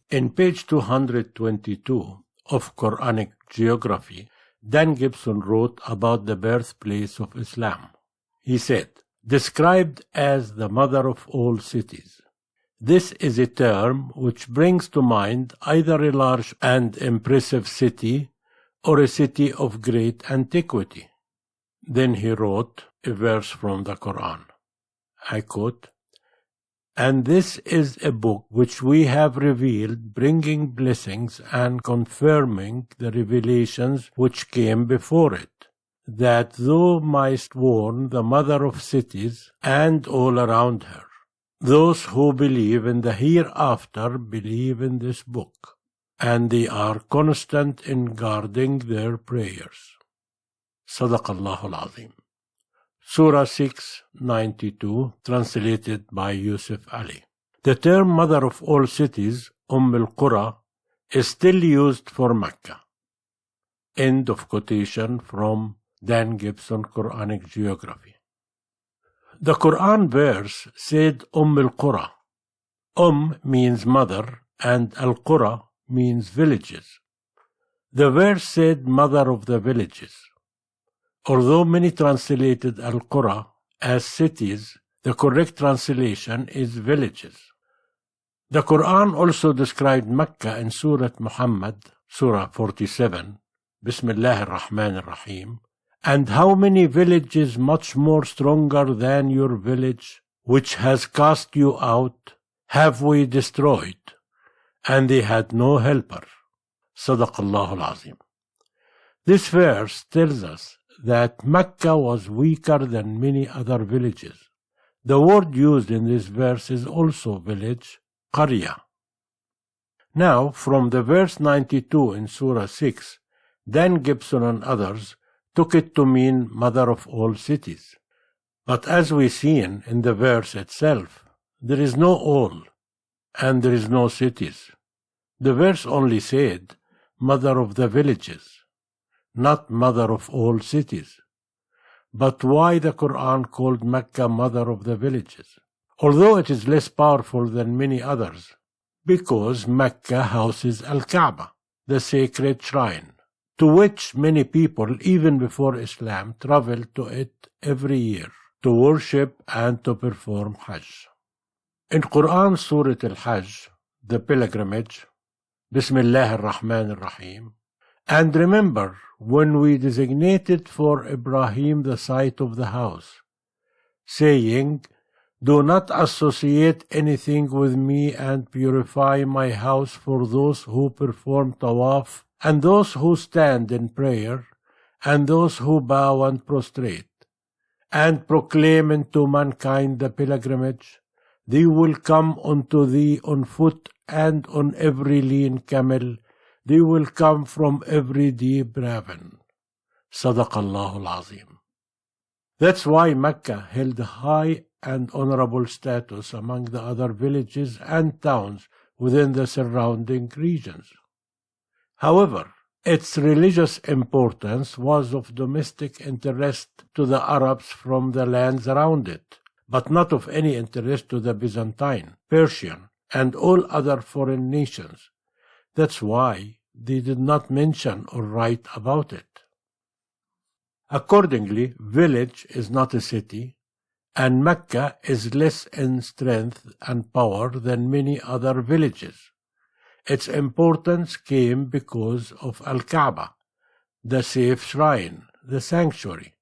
In page 222 of Quranic Geography, Dan Gibson wrote about the birthplace of Islam. He said, "Described as the mother of all cities. This is a term which brings to mind either a large and impressive city or a city of great antiquity." Then he wrote a verse from the Quran. I quote, "And this is a book which we have revealed, bringing blessings and confirming the revelations which came before it, that thou mightst warn the mother of cities and all around her. Those who believe in the hereafter believe in this book, and they are constant in guarding their prayers." Sadaqallahu al-Azim. Surah 692, translated by Yusuf Ali. The term mother of all cities, al-Qura, is still used for Mecca. End of quotation from Dan Gibson, Quranic Geography. The Quran verse said al-Qura. Means mother and al-Qura means villages. The verse said mother of the villages. Although many translated al-Qura as cities, the correct translation is villages. The Quran also described Mecca in Surah Muhammad, Surah 47, Bismillah ar-Rahman ar-Rahim, and how many villages much more stronger than your village, which has cast you out, have we destroyed, and they had no helper. Sadaqallahu al-Azim. This verse tells us that Mecca was weaker than many other villages. The word used in this verse is also village, qarya. Now, from the verse 92 in Surah 6, Dan Gibson and others took it to mean mother of all cities. But as we seen in the verse itself, there is no all, and there is no cities. The verse only said, mother of the villages, not mother of all cities. But why the Quran called Mecca mother of the villages? Although it is less powerful than many others, because Mecca houses Al-Kaaba, the sacred shrine, to which many people, even before Islam, traveled to it every year to worship and to perform Hajj. In Quran Surah Al-Hajj, the pilgrimage, Bismillah ar-Rahman ar-Rahim, and remember when we designated for Ibrahim the site of the house, saying, do not associate anything with me and purify my house for those who perform tawaf, and those who stand in prayer, and those who bow and prostrate, and proclaim unto mankind the pilgrimage. They will come unto thee on foot and on every lean camel. They will come from every deep ravine. Sadaqallahu al-Azim. That's why Mecca held a high and honorable status among the other villages and towns within the surrounding regions. However, its religious importance was of domestic interest to the Arabs from the lands around it, but not of any interest to the Byzantine, Persian, and all other foreign nations. That's why they did not mention or write about it. Accordingly, village is not a city, and Mecca is less in strength and power than many other villages. Its importance came because of Al-Kaaba, the safe shrine, the sanctuary.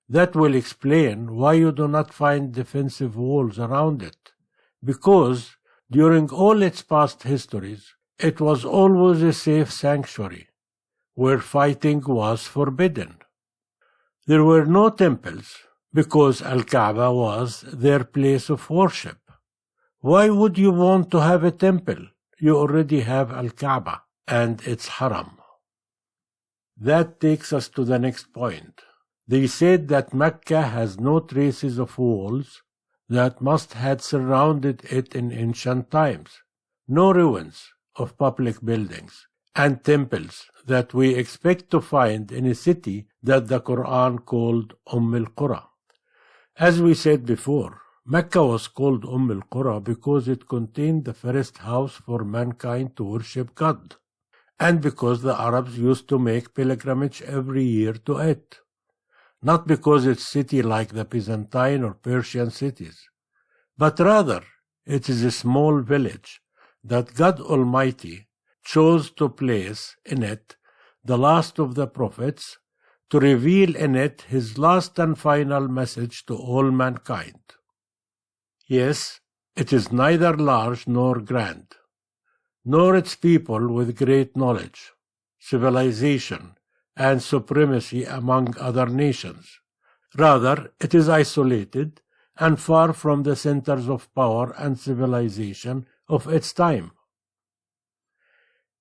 That will explain why you do not find defensive walls around it, because during all its past histories, it was always a safe sanctuary, where fighting was forbidden. There were no temples, because Al-Kaaba was their place of worship. Why would you want to have a temple? You already have Al-Kaaba and its haram. That takes us to the next point. They said that Mecca has no traces of walls that must have surrounded it in ancient times, no ruins of public buildings and temples that we expect to find in a city that the Quran called al-Qura. As we said before, Mecca was called al-Qura because it contained the first house for mankind to worship God, and because the Arabs used to make pilgrimage every year to it, not because it's city like the Byzantine or Persian cities, but rather it is a small village that God Almighty chose to place in it the last of the prophets, to reveal in it his last and final message to all mankind. Yes, it is neither large nor grand, nor its people with great knowledge, civilization, and supremacy among other nations. Rather, it is isolated and far from the centers of power and civilization of its time.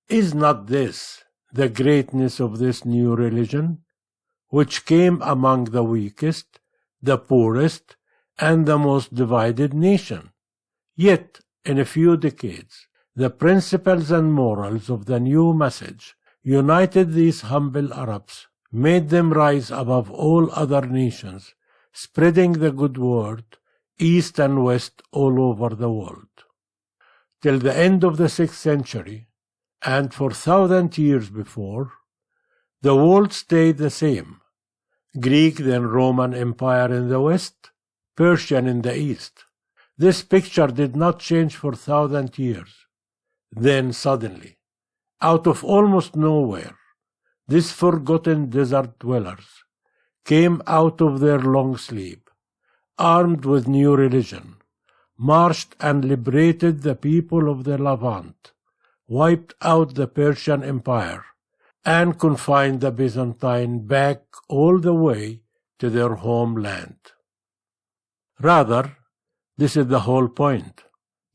Is not this the greatness of this new religion, which came among the weakest, the poorest, and the most divided nation? Yet, in a few decades, the principles and morals of the new message united these humble Arabs, made them rise above all other nations, spreading the good word east and west all over the world. Till the end of the 6th century, and for 1,000 years before, the world stayed the same: Greek then Roman Empire in the west, Persian in the east. This picture did not change for 1,000 years. Then suddenly, out of almost nowhere, these forgotten desert dwellers came out of their long sleep, armed with new religion, marched and liberated the people of the Levant, wiped out the Persian Empire, and confined the Byzantine back all the way to their homeland. Rather, this is the whole point.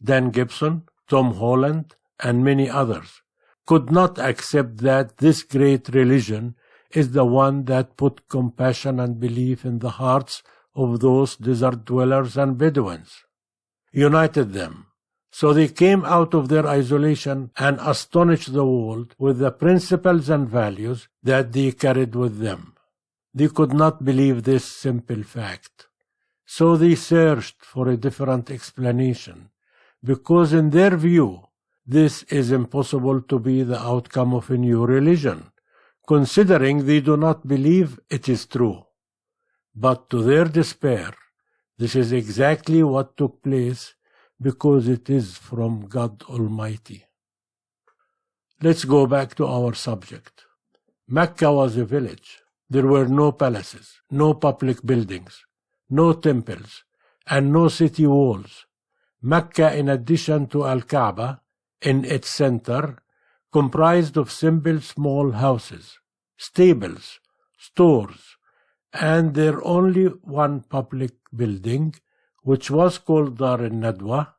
Dan Gibson, Tom Holland, and many others could not accept that this great religion is the one that put compassion and belief in the hearts of those desert dwellers and Bedouins, united them, so they came out of their isolation and astonished the world with the principles and values that they carried with them. They could not believe this simple fact, so they searched for a different explanation, because in their view, this is impossible to be the outcome of a new religion, considering they do not believe it is true. But to their despair, this is exactly what took place, because it is from God Almighty. Let's go back to our subject. Mecca was a village. There were no palaces, no public buildings, no temples, and no city walls. Mecca, in addition to Al-Kaaba, in its center, comprised of simple small houses, stables, stores, and their only one public building, which was called Dar al-Nadwa,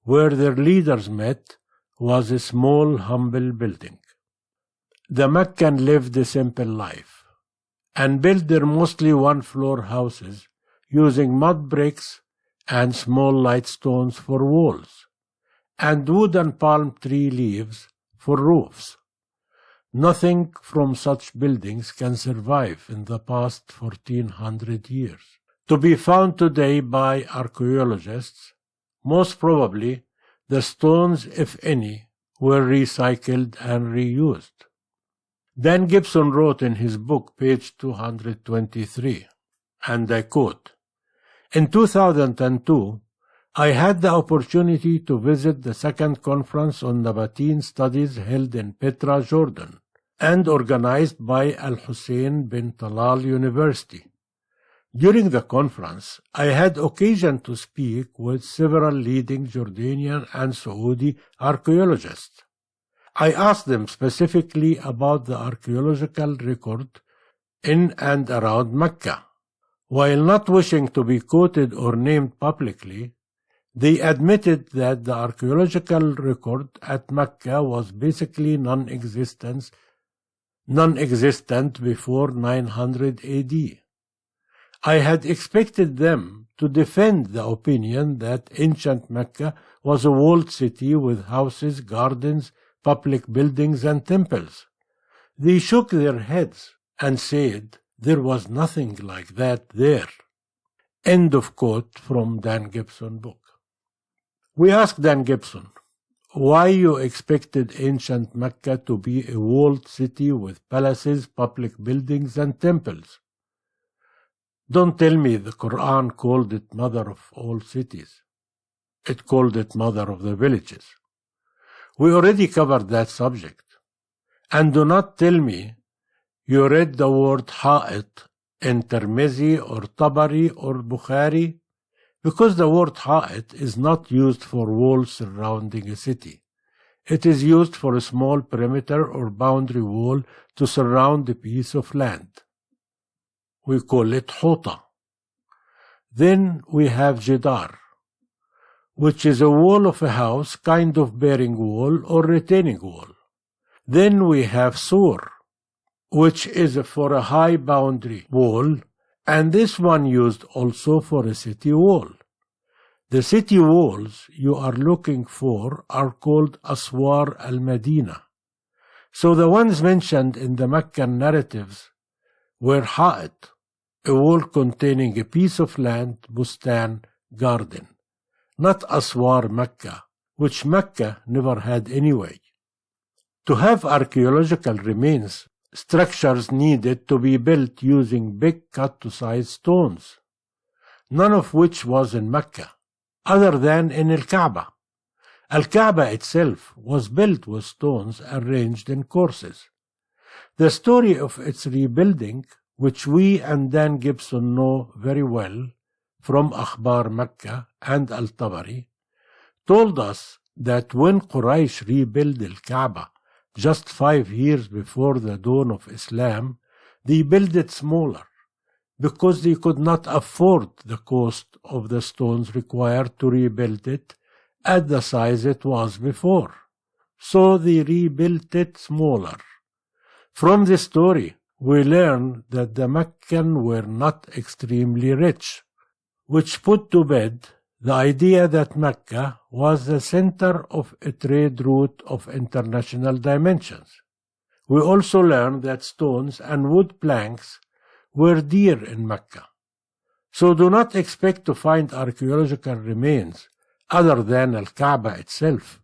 where their leaders met, was a small, humble building. The Meccan lived a simple life, and built their mostly one-floor houses using mud bricks and small light stones for walls, and wood and palm tree leaves for roofs. Nothing from such buildings can survive in the past 1400 years. To be found today by archaeologists, most probably the stones, if any, were recycled and reused. Dan Gibson wrote in his book, page 223, and I quote, "In 2002, I had the opportunity to visit the second conference on Nabatean studies held in Petra, Jordan, and organized by Al-Hussein bin Talal University. During the conference, I had occasion to speak with several leading Jordanian and Saudi archaeologists. I asked them specifically about the archaeological record in and around Mecca. While not wishing to be quoted or named publicly, they admitted that the archaeological record at Mecca was basically non-existent before 900 AD. I had expected them to defend the opinion that ancient Mecca was a walled city with houses, gardens, public buildings, and temples. They shook their heads and said there was nothing like that there. End of quote from Dan Gibson book. We asked Dan Gibson why you expected ancient Mecca to be a walled city with palaces, public buildings, and temples. Don't tell me the Quran called it mother of all cities. It called it mother of the villages. We already covered that subject. And do not tell me you read the word ha'it in Tirmizi or Tabari or Bukhari, because the word ha'it is not used for walls surrounding a city. It is used for a small perimeter or boundary wall to surround a piece of land. We call it huta. Then we have jidar, which is a wall of a house, kind of bearing wall or retaining wall. Then we have sur, which is for a high boundary wall, and this one used also for a city wall. The city walls you are looking for are called Aswar al-Madina. So the ones mentioned in the Meccan narratives were ha'it, a wall containing a piece of land, bustan, garden, not Aswar Mecca, which Mecca never had anyway. To have archaeological remains, structures needed to be built using big cut-to-size stones, none of which was in Mecca, other than in Al-Kaaba. Al-Kaaba itself was built with stones arranged in courses. The story of its rebuilding, which we and Dan Gibson know very well from Akhbar Mecca and Al-Tabari, told us that when Quraysh rebuilt Al-Kaaba just 5 years before the dawn of Islam, they built it smaller, because they could not afford the cost of the stones required to rebuild it at the size it was before. So they rebuilt it smaller. From this story, we learn that the Meccan were not extremely rich, which put to bed the idea that Mecca was the center of a trade route of international dimensions. We also learn that stones and wood planks were dear in Mecca. So do not expect to find archaeological remains other than Al-Kaaba itself,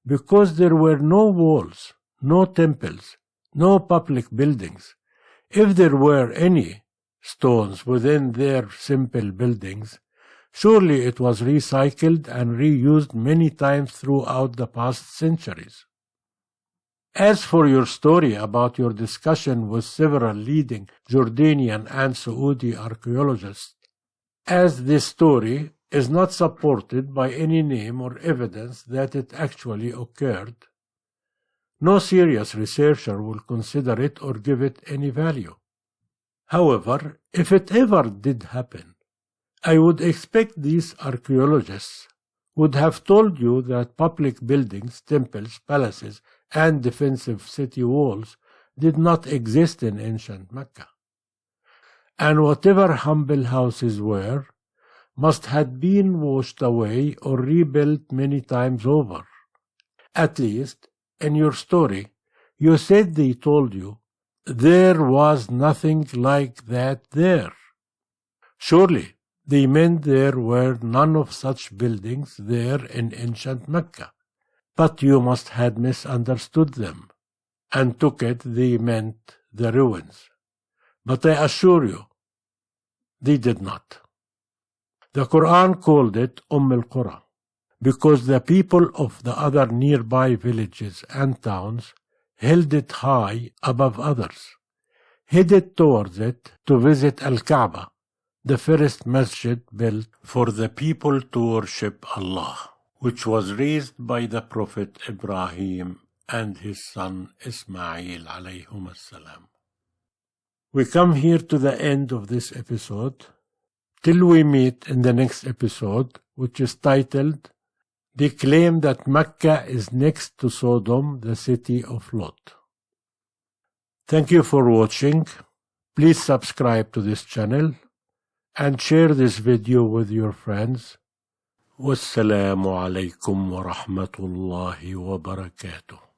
because there were no walls, no temples, no public buildings. If there were any stones within their simple buildings, surely it was recycled and reused many times throughout the past centuries. As for your story about your discussion with several leading Jordanian and Saudi archaeologists, as this story is not supported by any name or evidence that it actually occurred, no serious researcher will consider it or give it any value. However, if it ever did happen, I would expect these archaeologists would have told you that public buildings, temples, palaces, and defensive city walls did not exist in ancient Mecca. And whatever humble houses were, must have been washed away or rebuilt many times over. At least, in your story, you said they told you there was nothing like that there. Surely, they meant there were none of such buildings there in ancient Mecca. But you must have misunderstood them, and took it they meant the ruins. But I assure you, they did not. The Quran called it al-Qura, because the people of the other nearby villages and towns held it high above others, headed towards it to visit Al-Kaaba, the first masjid built for the people to worship Allah, which was raised by the Prophet Ibrahim and his son Ismail alayhum as-salam. We come here to the end of this episode, till we meet in the next episode, which is titled, They Claim that Mecca is next to Sodom, the city of Lot. Thank you for watching. Please subscribe to this channel and share this video with your friends. Wassalamu alaikum wa rahmatullahi wa barakatuh.